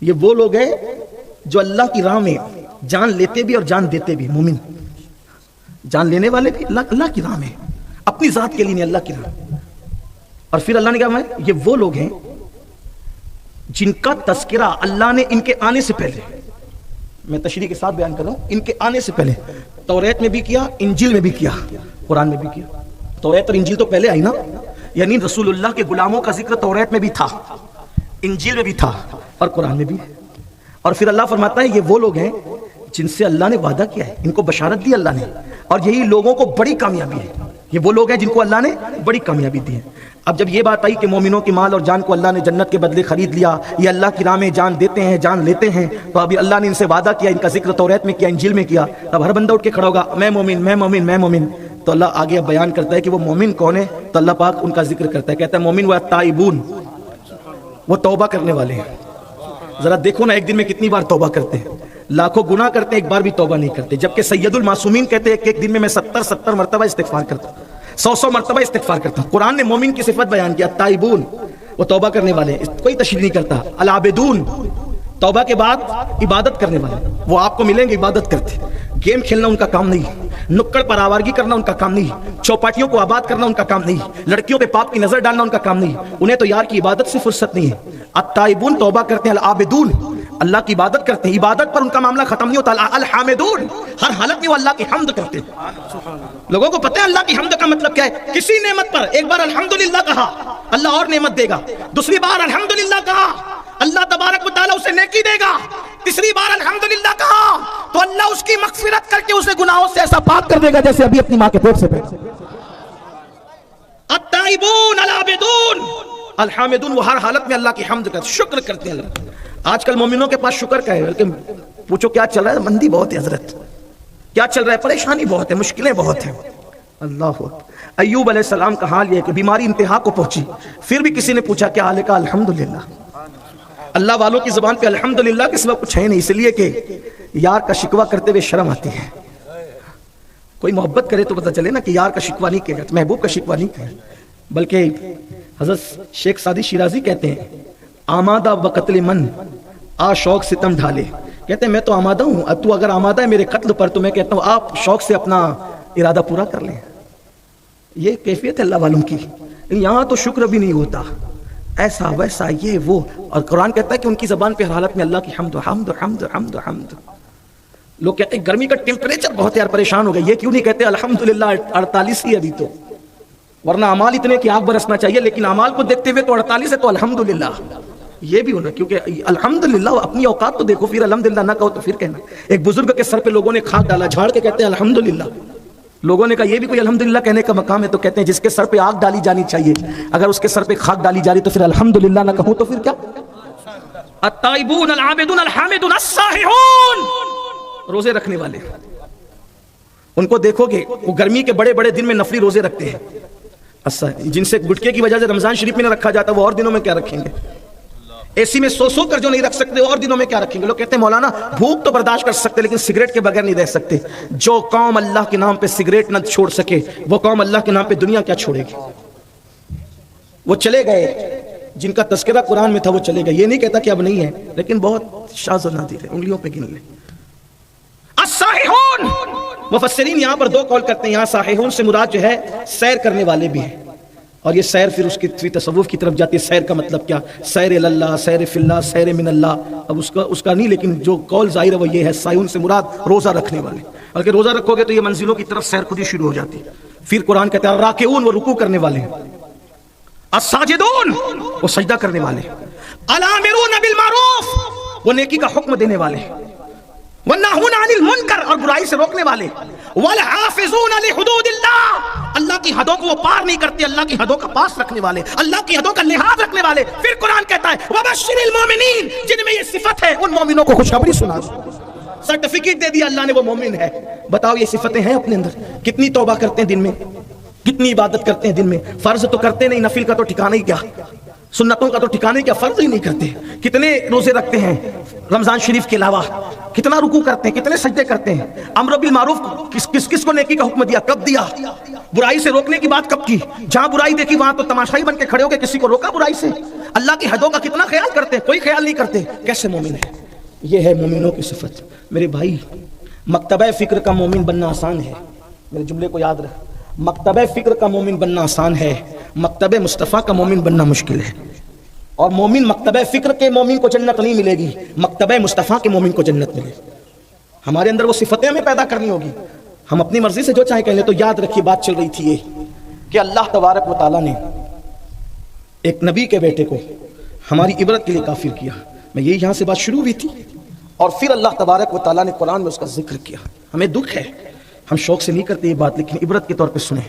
یہ وہ لوگ ہیں جو اللہ کی راہ میں جان لیتے بھی اور جان دیتے بھی. مومن جان لینے والے بھی اللہ کی راہ میں, اپنی ذات کے لیے نہیں, اللہ کی راہ. اور پھر اللہ نے کہا یہ وہ لوگ ہیں جن کا تذکرہ اللہ نے ان کے آنے سے پہلے, میں تشریح کے ساتھ بیان کر رہا ہوں, ان کے آنے سے پہلے توریت میں بھی کیا, انجیل میں بھی کیا, قرآن میں بھی کیا. توریت اور انجیل تو پہلے آئی نا, یعنی رسول اللہ کے غلاموں کا ذکر توریت میں بھی تھا, انجیل میں بھی تھا اور قرآن میں بھی. اور پھر اللہ فرماتا ہے یہ وہ لوگ ہیں جن سے اللہ نے وعدہ کیا ہے, ان کو بشارت دی اللہ نے, اور یہی لوگوں کو بڑی کامیابی ہے. یہ وہ لوگ ہیں جن کو اللہ نے بڑی کامیابی دی ہے. اب جب یہ بات آئی کہ مومنوں کی مال اور جان کو اللہ نے جنت کے بدلے خرید لیا, یہ اللہ کی راہ میں جان دیتے ہیں, جان لیتے ہیں, تو ابھی اللہ نے ان سے وعدہ کیا, ان کا ذکر توریت میں کیا, انجیل میں کیا. اب ہر بندہ اٹھ کے کھڑا ہوگا میں مومن, میں مومن, میں مومن. تو اللہ آگے اب بیان کرتا ہے کہ وہ مومن کون ہے. تو اللہ پاک ان کا ذکر کرتا ہے, کہتا ہے مومن وہ تائبون, وہ توبہ کرنے والے ہیں. ذرا دیکھو نا ایک دن میں کتنی بار توبہ کرتے ہیں, لاکھوں گناہ کرتے ہیں, ایک بار بھی توبہ نہیں کرتے. جبکہ سید المعصومین کہتے ہیں کہ ایک دن میں 70 مرتبہ استغفار کرتا ہوں, 100 مرتبہ استغفار کرتا ہوں. قرآن نے مومن کی صفت بیان کیا, تائبون, وہ توبہ کرنے والے ہیں, کوئی تشریح نہیں کرتا. العابدون, توبہ کے بعد عبادت کرنے والے, وہ آپ کو ملیں گے عبادت کرتے. گیم کھیلنا ان کا کام نہیں, نکڑ پر آوارگی کرنا ان کا کام نہیں, چوپاٹیوں کو آباد کرنا ان کا کام نہیں, لڑکیوں پہ پاپ کی نظر ڈالنا ان کا کام نہیں. انہیں تو یار کی عبادت سے فرصت نہیں ہے. التائبون, توبہ کرتے ہیں. العابدون, اللہ کی عبادت کرتے ہیں, عبادت پر ان کا معاملہ ختم نہیں ہوتا. الحامدون, ہر حالت میں وہ اللہ کی حمد کرتے ہیں. لوگوں کو پتہ ہے اللہ کی حمد کا مطلب کیا ہے. کسی نعمت پر ایک بار الحمدللہ کہا, اللہ اور نعمت دے گا. دوسری بار الحمدللہ کہا, اللہ تبارک و تعالیٰ اسے نیکی دے گا. تیسری بار الحمدللہ کہا تو اللہ اس کی مغفرت کر کے اسے گناہوں سے ایسا پاک کر دے گا جیسے ابھی اپنی ماں کے پیٹ سے پیدا. التائبون, العابدون, الحامدون, وہ ہر حالت میں اللہ کی حمد کرتے, شکر کرتے ہیں اللہ. آج کل مومنوں کے پاس شکر کا ہے, بلکہ پوچھو کیا چل رہا ہے, مندی بہت ہے حضرت, کیا چل رہا ہے, پریشانی بہت ہے, مشکلیں بہت ہیں. اللہ ایوب علیہ السلام کا حال یہ ہے کہ بیماری انتہا کو پہنچی, پھر بھی کسی نے پوچھا کیا حال ہے, کہا الحمدللہ. اللہ والوں کی زبان پہ الحمدللہ کے سوا کچھ ہے نہیں, اس لیے کہ یار کا شکوہ کرتے ہوئے شرم آتی ہے. کوئی محبت کرے تو پتہ چلے نا کہ یار کا شکوہ نہیں کیا جاتا, محبوب کا شکوہ نہیں کیا. بلکہ حضرت شیخ سعدی شیرازی کہتے ہیں آمادہ بقتل من آ شوق ستم ڈھالے. کہتے ہیں میں تو آمادہ ہوں, اب تو اگر آمادہ ہے میرے قتل پر تو میں کہتا ہوں آپ شوق سے اپنا ارادہ پورا کر لیں. یہ کیفیت ہے اللہ والوں کی. یہاں تو شکر بھی نہیں ہوتا, ایسا ویسا یہ وہ. اور قرآن کہتا ہے کہ ان کی زبان پہ ہر حالت میں اللہ کی حمد حمد حمد حمد حمد. لوگ کہتے ہیں گرمی کا ٹیمپریچر بہت ہے یار, پریشان ہو گئے, یہ کیوں نہیں کہتے الحمدللہ 48 ہی ابھی تو, ورنہ اعمال اتنے کہ آگ برسنا چاہیے, لیکن اعمال کو دیکھتے ہوئے تو 48 ہے تو الحمدللہ یہ بھی ہونا. کیونکہ الحمدللہ اپنی اوقات تو دیکھو, پھر الحمدللہ نہ کہو تو پھر کہنا. ایک بزرگ کے سر پہ لوگوں نے خاک ڈالا, جھاڑ کے کہتے ہیں الحمدللہ. لوگوں نے کہا یہ بھی کوئی الحمدللہ کہنے کا مقام ہے, تو کہتے ہیں جس کے سر پہ آگ ڈالی جانی چاہیے, اگر اس کے سر پہ خاک ڈالی جا رہی تو پھر الحمدللہ نہ کہوں تو پھر کیا. التائبون, العابدون, الحامدون, السائحون, روزے رکھنے والے. ان کو دیکھو گے وہ گرمی کے بڑے بڑے دن میں نفلی روزے رکھتے ہیں. جن سے گٹکے کی وجہ سے رمضان شریف میں نہ رکھا جاتا, وہ اور دنوں میں کیا رکھیں گے. اے سی میں سو کر جو نہیں رکھ سکتے, اور دنوں میں کیا رکھیں گے. لوگ کہتے ہیں مولانا بھوک تو برداشت کر سکتے لیکن سگریٹ کے بغیر نہیں رہ سکتے. جو قوم اللہ کے نام پہ سگریٹ نہ چھوڑ سکے, وہ قوم اللہ کے نام پہ دنیا کیا چھوڑے گی. وہ چلے گئے جن کا تذکرہ قرآن میں تھا, وہ چلے گئے. یہ نہیں کہتا کہ اب نہیں ہے, لیکن بہت شاذ و نادر ہے, انگلیوں پہ گن لیں. السائحون, مفسرین یہاں پر 2 قول کرتے ہیں. یہاں سائحون سے مراد جو ہے سیر کرنے والے بھی ہیں, اور یہ سیر پھر اس کی تصوف کی طرف جاتی ہے. سیر کا مطلب کیا, سیر اللہ, سیر فی اللہ, سیر من اللہ. اب اس کا نہیں, لیکن جو قول ظاہر ہے وہ یہ ہے, سائحون سے مراد روزہ رکھنے والے. بلکہ روزہ رکھو گے تو یہ منزلوں کی طرف سیر خود ہی شروع ہو جاتی ہے. پھر قرآن کہتا ہے راکعون, وہ رکوع کرنے والے ہیں. الساجدون, وہ سجدہ کرنے والے ہیں. الامرون بالمعروف, وہ نیکی کا حکم دینے والے ہیں. والناہون عن المنکر, اور برائی سے روکنے والے. والحافظون لحدود اللہ, اللہ کی حدوں کو وہ پار نہیں کرتے, اللہ کی حدوں کا پاس رکھنے والے, اللہ کی حدوں کا لحاظ رکھنے والے. پھر قرآن کہتا ہے وبشر المومنین, جن میں یہ صفت ہے ان مومنوں کو خوشخبری سنا دو. سرٹیفکیٹ دے دیا اللہ نے, وہ مومن ہے. بتاؤ یہ صفتیں ہیں اپنے اندر. کتنی توبہ کرتے ہیں دن میں, کتنی عبادت کرتے ہیں دن میں. فرض تو کرتے نہیں, نفل کا تو ٹھکانہ ہی کیا, سنتوں کا تو ٹھکانے کیا, فرض ہی نہیں کرتے. کتنے روزے رکھتے ہیں رمضان شریف کے علاوہ, کتنا رکوع کرتے ہیں, کتنے سجدے کرتے ہیں. امر بالمعروف کس کو نیکی کا حکم دیا, کب دیا. برائی سے روکنے کی بات کب کی, جہاں برائی دیکھی وہاں تو تماشائی بن کے کھڑے ہو کے کسی کو روکا برائی سے. اللہ کی حدوں کا کتنا خیال کرتے ہیں، کوئی خیال نہیں کرتے. کیسے مومن ہے؟ یہ ہے مومنوں کی صفت. میرے بھائی، مکتبہ فکر کا مومن بننا آسان ہے. میرے جملے کو یاد رکھ، مکتبہ فکر کا مومن بننا آسان ہے، مکتبہ مصطفیٰ کا مومن بننا مشکل ہے. اور مومن مکتبہ فکر کے مومن کو جنت نہیں ملے گی، مکتبہ مصطفیٰ کے مومن کو جنت ملے گی. ہمارے اندر وہ صفتیں ہمیں پیدا کرنی ہوگی. ہم اپنی مرضی سے جو چاہیں کہہ لیں. تو یاد رکھیے، بات چل رہی تھی یہ کہ اللہ تبارک و تعالیٰ نے ایک نبی کے بیٹے کو ہماری عبرت کے لیے کافر کیا. میں یہی یہاں سے بات شروع ہوئی تھی. اور پھر اللہ تبارک و تعالیٰ نے قرآن میں اس کا ذکر کیا. ہمیں دکھ ہے، ہم شوق سے نہیں کرتے یہ بات، لیکن عبرت کے طور پہ سنیں.